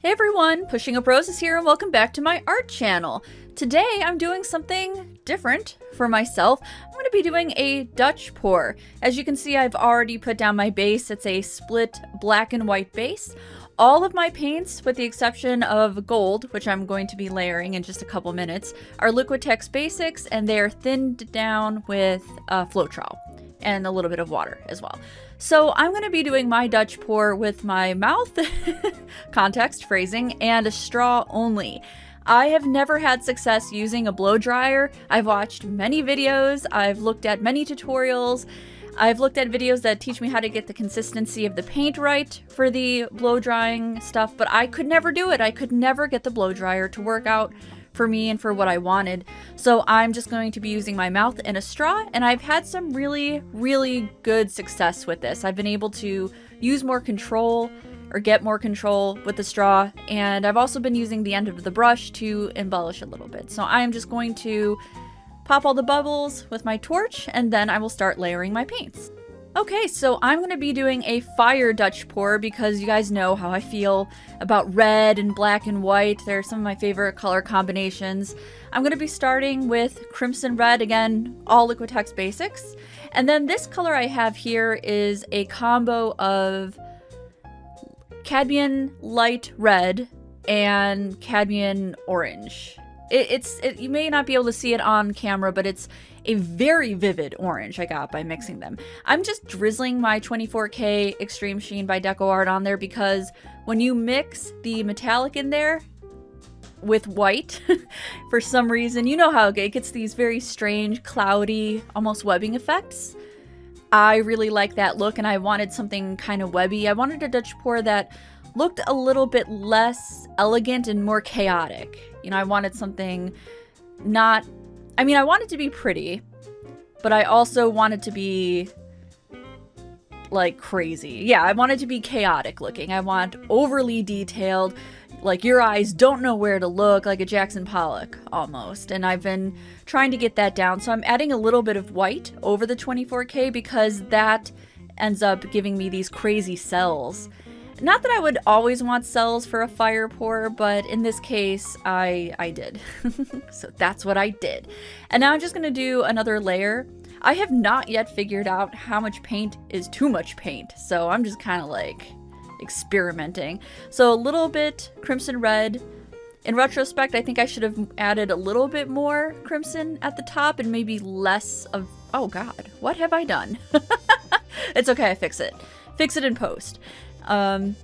Hey everyone, PushingUpRoses here and welcome back to my art channel. Today I'm doing something different for myself. I'm going to be doing a Dutch pour. As you can see, I've already put down my base. It's a split black and white base. All of my paints, with the exception of gold, which I'm going to be layering in just a couple minutes, are Liquitex Basics, and they are thinned down with Floetrol and a little bit of water as well. So I'm going to be doing my Dutch pour with my mouth, context, phrasing, and a straw only. I have never had success using a blow dryer. I've watched many videos, I've looked at many tutorials, I've looked at videos that teach me how to get the consistency of the paint right for the blow drying stuff, but I could never do it. I could never get the blow dryer to work out for me and for what I wanted. So I'm just going to be using my mouth and a straw, and I've had some really good success with this. I've been able to use more control or get more control with the straw, and I've also been using the end of the brush to embellish a little bit. So I am just going to pop all the bubbles with my torch, and then I will start layering my paints. Okay, so I'm going to be doing a fire Dutch pour because you guys know how I feel about red and black and white. They're some of my favorite color combinations. I'm going to be starting with Crimson Red, again, all Liquitex Basics. And then this color I have here is a combo of Cadmium Light Red and Cadmium Orange. You may not be able to see it on camera, but it's a very vivid orange I got by mixing them. I'm just drizzling my 24K Extreme Sheen by DecoArt on there because when you mix the metallic in there with white, for some reason, you know how it gets these very strange, cloudy, almost webbing effects. I really like that look, and I wanted something kind of webby. I wanted a Dutch pour that looked a little bit less elegant and more chaotic. You know, I wanted something I wanted to be pretty, but I also wanted to be like crazy. Yeah, I wanted to be chaotic looking. I want overly detailed, like your eyes don't know where to look, like a Jackson Pollock almost. And I've been trying to get that down. So I'm adding a little bit of white over the 24K because that ends up giving me these crazy cells. Not that I would always want cells for a fire pour, but in this case, I did. So that's what I did. And now I'm just going to do another layer. I have not yet figured out how much paint is too much paint, so I'm just kind of like experimenting. So a little bit Crimson Red. In retrospect, I think I should have added a little bit more crimson at the top and maybe less of... Oh god, what have I done? It's okay, I fix it. Fix it in post. In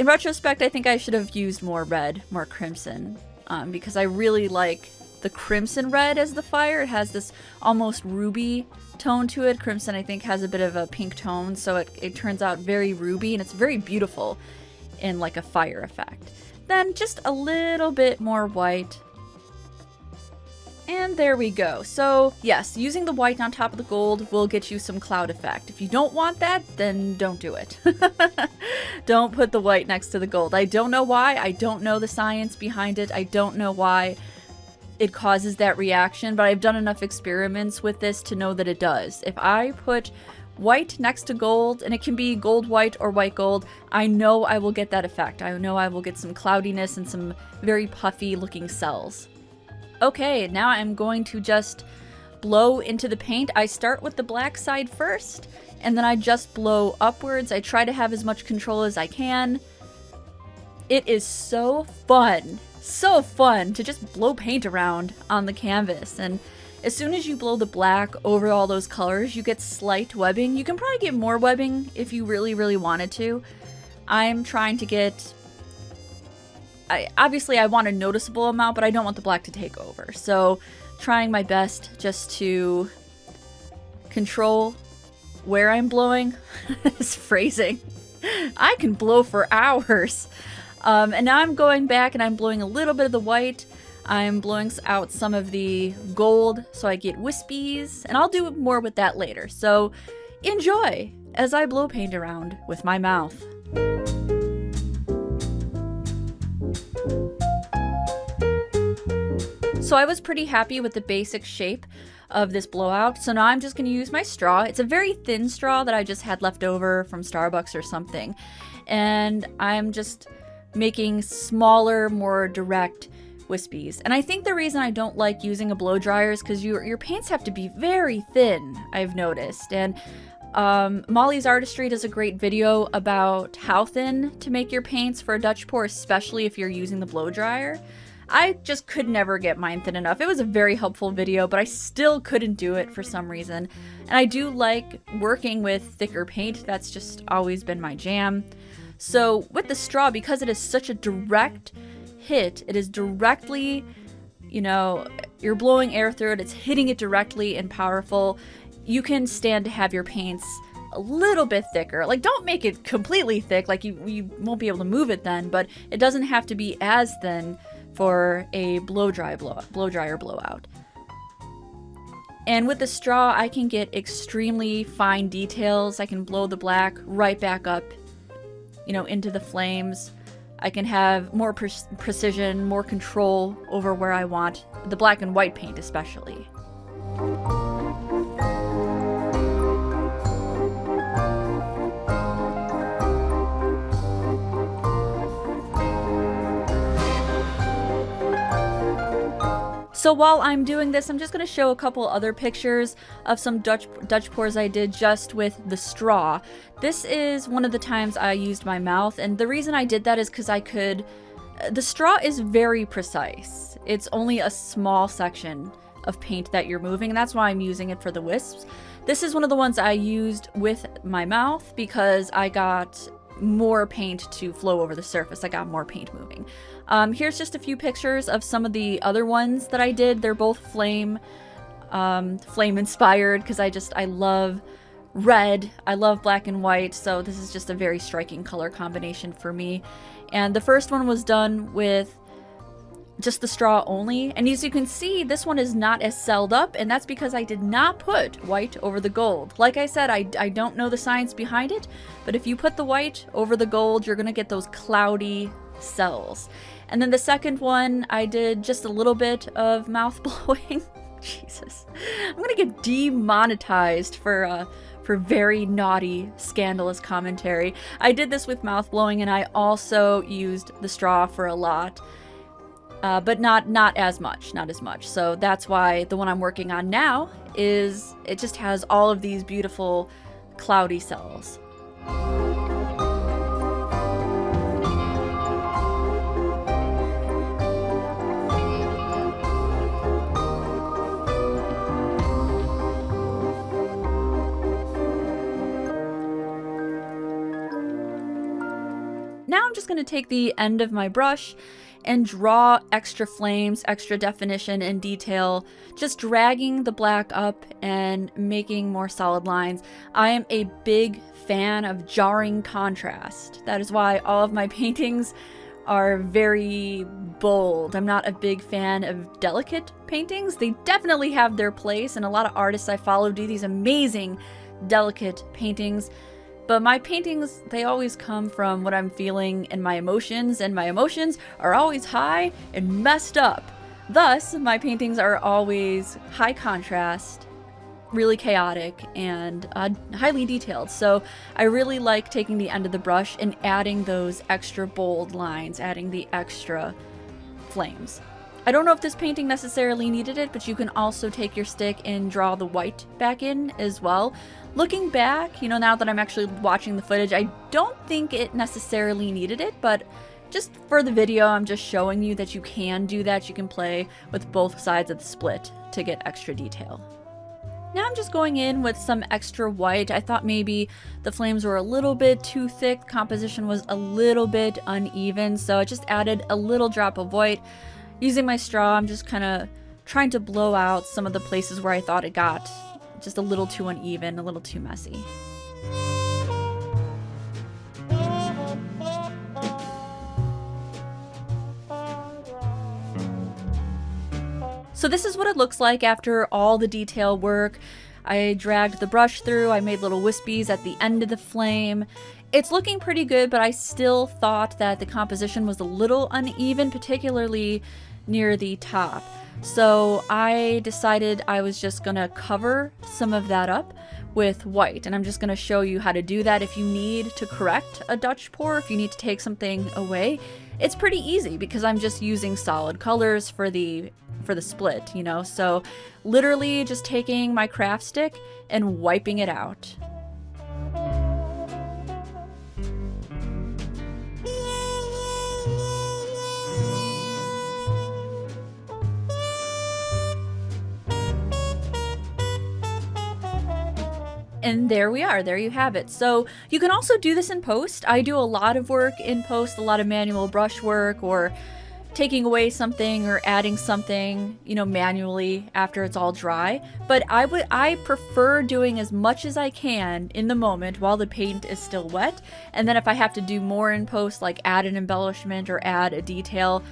retrospect, I think I should have used more red, more crimson, because I really like the crimson red as the fire. It has this almost ruby tone to it. Crimson, I think, has a bit of a pink tone, so it turns out very ruby, and it's very beautiful in like a fire effect. Then just a little bit more white. And there we go. So yes, using the white on top of the gold will get you some cloud effect. If you don't want that, then don't do it. Don't put the white next to the gold. I don't know why. I don't know the science behind it. I don't know why it causes that reaction, but I've done enough experiments with this to know that it does. If I put white next to gold, and it can be gold white or white gold, I know I will get that effect. I know I will get some cloudiness and some very puffy looking cells. Okay, now I'm going to just blow into the paint. I start with the black side first, and then I just blow upwards. I try to have as much control as I can. It is so fun to just blow paint around on the canvas. And as soon as you blow the black over all those colors, you get slight webbing. You can probably get more webbing if you really wanted to. I'm trying to get... Obviously I want a noticeable amount, but I don't want the black to take over. So trying my best just to control where I'm blowing. This phrasing. I can blow for hours. And now I'm going back and I'm blowing a little bit of the white. I'm blowing out some of the gold so I get wispies. And I'll do more with that later. So enjoy as I blow paint around with my mouth. So I was pretty happy with the basic shape of this blowout. So now I'm just going to use my straw. It's a very thin straw that I just had left over from Starbucks or something. And I'm just making smaller, more direct wispies. And I think the reason I don't like using a blow dryer is because your paints have to be very thin, I've noticed. And Molly's Artistry does a great video about how thin to make your paints for a Dutch pour, especially if you're using the blow dryer. I just could never get mine thin enough. It was a very helpful video, but I still couldn't do it for some reason. And I do like working with thicker paint. That's just always been my jam. So with the straw, because it is such a direct hit, it is directly, you know, you're blowing air through it, it's hitting it directly and powerful. You can stand to have your paints a little bit thicker. Like, don't make it completely thick, like you won't be able to move it then, but it doesn't have to be as thin for a blow dryer blowout. And with the straw, I can get extremely fine details. I can blow the black right back up, you know, into the flames. I can have more precision, more control over where I want the black and white paint especially. So while I'm doing this, I'm just going to show a couple other pictures of some Dutch pours I did just with the straw. This is one of the times I used my mouth, and the reason I did that is because the straw is very precise. It's only a small section of paint that you're moving, and that's why I'm using it for the wisps. This is one of the ones I used with my mouth because I got more paint to flow over the surface. I got more paint moving. Here's just a few pictures of some of the other ones that I did. They're both flame inspired because I love red. I love black and white, so this is just a very striking color combination for me. And the first one was done with just the straw only, and as you can see, this one is not as celled up, and that's because I did not put white over the gold. Like I said, I don't know the science behind it, but if you put the white over the gold, you're gonna get those cloudy cells. And then the second one, I did just a little bit of mouth blowing. Jesus, I'm gonna get demonetized for very naughty, scandalous commentary. I did this with mouth blowing, and I also used the straw for a lot. But not as much. So that's why the one I'm working on now it just has all of these beautiful cloudy cells. Now I'm just going to take the end of my brush and draw extra flames, extra definition and detail, just dragging the black up and making more solid lines. I am a big fan of jarring contrast. That is why all of my paintings are very bold. I'm not a big fan of delicate paintings. They definitely have their place, and a lot of artists I follow do these amazing delicate paintings. But my paintings, they always come from what I'm feeling and my emotions are always high and messed up. Thus, my paintings are always high contrast, really chaotic, and highly detailed. So I really like taking the end of the brush and adding those extra bold lines, adding the extra flames. I don't know if this painting necessarily needed it, but you can also take your stick and draw the white back in as well. Looking back, you know, now that I'm actually watching the footage, I don't think it necessarily needed it, but just for the video, I'm just showing you that you can do that. You can play with both sides of the split to get extra detail. Now I'm just going in with some extra white. I thought maybe the flames were a little bit too thick, composition was a little bit uneven, so I just added a little drop of white. Using my straw, I'm just kind of trying to blow out some of the places where I thought it got just a little too uneven, a little too messy. So this is what it looks like after all the detail work. I dragged the brush through, I made little wispies at the end of the flame. It's looking pretty good, but I still thought that the composition was a little uneven, particularly near the top. So I decided I was just gonna cover some of that up with white, and I'm just gonna show you how to do that if you need to correct a Dutch pour, if you need to take something away. it's pretty easy because I'm just using solid colors for the split, you know? So literally just taking my craft stick and wiping it out. And there we are, there you have it. So you can also do this in post. I do a lot of work in post, a lot of manual brush work, or taking away something or adding something, you know, manually after it's all dry. But I prefer doing as much as I can in the moment while the paint is still wet. And then if I have to do more in post, like add an embellishment or add a detail,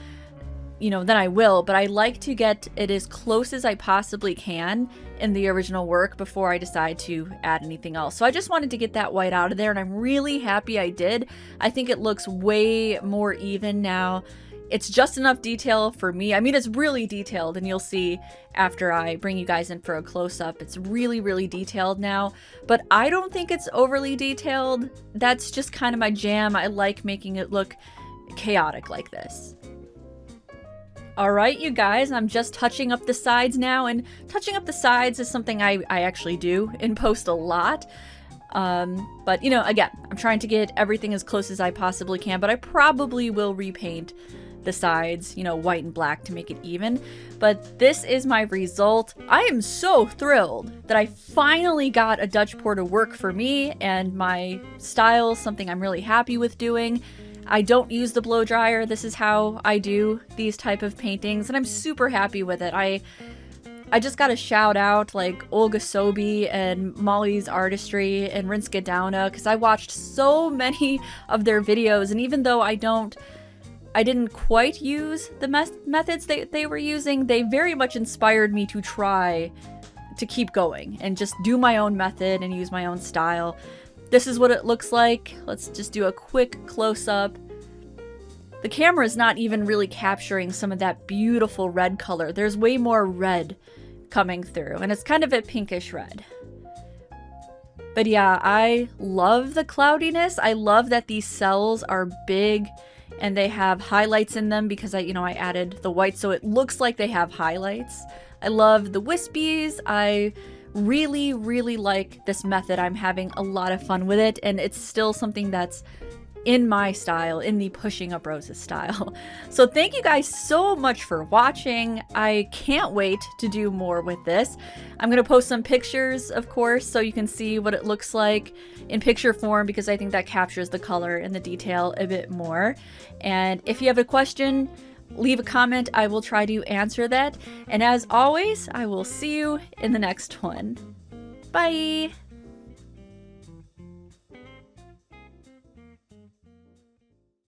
you know, then I will, but I like to get it as close as I possibly can in the original work before I decide to add anything else. So I just wanted to get that white out of there, and I'm really happy I did. I think it looks way more even now. It's just enough detail for me. I mean, it's really detailed, and you'll see after I bring you guys in for a close-up, it's really, really detailed now, but I don't think it's overly detailed. That's just kind of my jam. I like making it look chaotic like this. Alright, you guys, I'm just touching up the sides now, and touching up the sides is something I actually do in post a lot. But, you know, again, I'm trying to get everything as close as I possibly can, but I probably will repaint the sides, you know, white and black to make it even. But this is my result. I am so thrilled that I finally got a Dutch pour to work for me and my style, something I'm really happy with doing. I don't use the blow dryer. This is how I do these type of paintings, and I'm super happy with it. I just gotta shout out like Olga Sobi and Molly's Artistry and Rinska Dauna, because I watched so many of their videos, and even though I didn't quite use the methods they were using, they very much inspired me to try to keep going and just do my own method and use my own style. This is what it looks like. Let's just do a quick close-up. The camera is not even really capturing some of that beautiful red color. There's way more red coming through, and it's kind of a pinkish red. But yeah, I love the cloudiness. I love that these cells are big and they have highlights in them because I added the white so it looks like they have highlights. I love the wispies. I really, really like this method. I'm having a lot of fun with it, and it's still something that's in my style, in the Pushing Up Roses style. So thank you guys so much for watching. I can't wait to do more with this. I'm going to post some pictures, of course, so you can see what it looks like in picture form, because I think that captures the color and the detail a bit more. And if you have a question, leave a comment. I will try to answer that. And as always, I will see you in the next one. Bye!